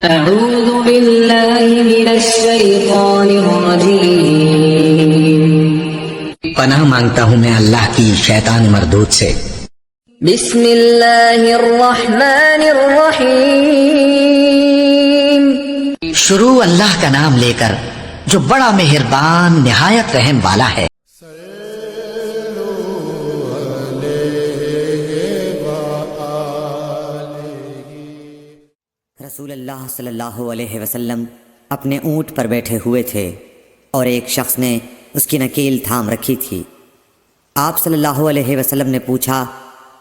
أعوذ بالله من الشيطان الرجيم پناہ مانگتا ہوں میں اللہ کی شیطان مردود سے۔ بسم اللہ الرحمن الرحیم شروع اللہ کا نام لے کر جو بڑا مہربان نہایت رحم والا ہے۔ رسول اللہ صلی اللہ علیہ وسلم اپنے اونٹ پر بیٹھے ہوئے تھے اور ایک شخص نے اس کی نکیل تھام رکھی تھی۔ آپ صلی اللہ علیہ وسلم نے پوچھا،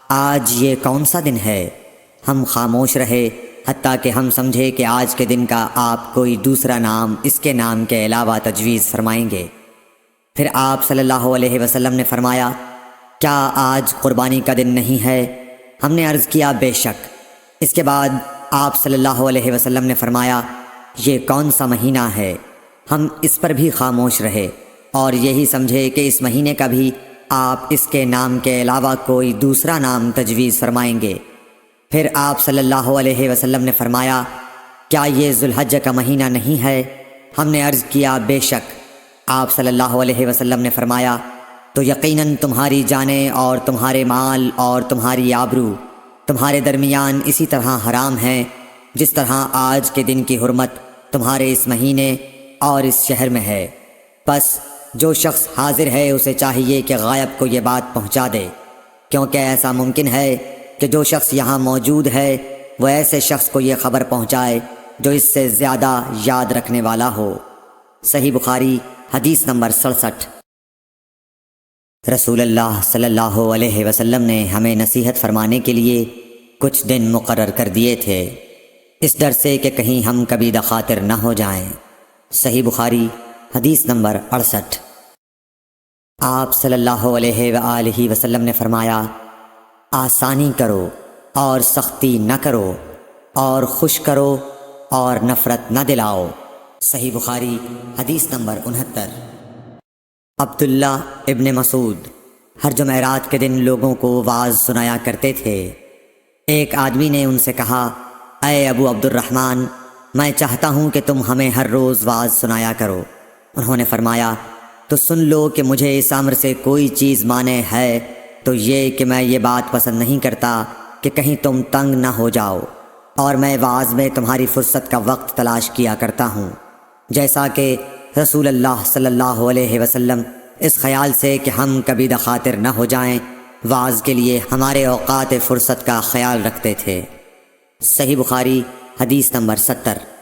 آج یہ کون سا دن ہے؟ ہم خاموش رہے حتیٰ کہ ہم سمجھے کہ آج کے دن کا آپ کوئی دوسرا نام اس کے نام کے علاوہ تجویز فرمائیں گے۔ پھر آپ صلی اللہ علیہ وسلم نے فرمایا، کیا آج قربانی کا دن نہیں ہے؟ ہم نے عرض کیا، بے شک۔ اس کے بعد آپ صلی اللہ علیہ وسلم نے فرمایا، یہ کون سا مہینہ ہے؟ ہم اس پر بھی خاموش رہے اور یہی سمجھے کہ اس مہینے کا بھی آپ اس کے نام کے علاوہ کوئی دوسرا نام تجویز فرمائیں گے۔ پھر آپ صلی اللہ علیہ وسلم نے فرمایا، کیا یہ ذو الحجہ کا مہینہ نہیں ہے؟ ہم نے عرض کیا، بے شک۔ آپ صلی اللہ علیہ وسلم نے فرمایا، تو یقیناً تمہاری جانیں اور تمہارے مال اور تمہاری آبرو تمہارے درمیان اسی طرح حرام ہیں جس طرح آج کے دن کی حرمت تمہارے اس مہینے اور اس شہر میں ہے۔ پس جو شخص حاضر ہے اسے چاہیے کہ غائب کو یہ بات پہنچا دے، کیونکہ ایسا ممکن ہے کہ جو شخص یہاں موجود ہے وہ ایسے شخص کو یہ خبر پہنچائے جو اس سے زیادہ یاد رکھنے والا ہو۔ صحیح بخاری حدیث نمبر 67۔ رسول اللہ صلی اللہ علیہ وسلم نے ہمیں نصیحت فرمانے کے لیے کچھ دن مقرر کر دیے تھے، اس ڈر سے کہ کہیں ہم کبھی دخاطر نہ ہو جائیں۔ صحیح بخاری حدیث نمبر 68۔ آپ صلی اللہ علیہ وآلہ وسلم نے فرمایا، آسانی کرو اور سختی نہ کرو، اور خوش کرو اور نفرت نہ دلاؤ۔ صحیح بخاری حدیث نمبر 69۔ عبداللہ ابن مسعود ہر جمعرات کے دن لوگوں کو وعظ سنایا کرتے تھے۔ ایک آدمی نے ان سے کہا، اے ابو عبد الرحمن، میں چاہتا ہوں کہ تم ہمیں ہر روز وعظ سنایا کرو۔ انہوں نے فرمایا، تو سن لو کہ مجھے اس امر سے کوئی چیز مانع ہے تو یہ کہ میں یہ بات پسند نہیں کرتا کہ کہیں تم تنگ نہ ہو جاؤ، اور میں وعظ میں تمہاری فرصت کا وقت تلاش کیا کرتا ہوں، جیسا کہ رسول اللہ صلی اللہ علیہ وسلم اس خیال سے کہ ہم کبھی دخاطر نہ ہو جائیں وعظ کے لیے ہمارے اوقات فرصت کا خیال رکھتے تھے۔ صحیح بخاری حدیث نمبر 70۔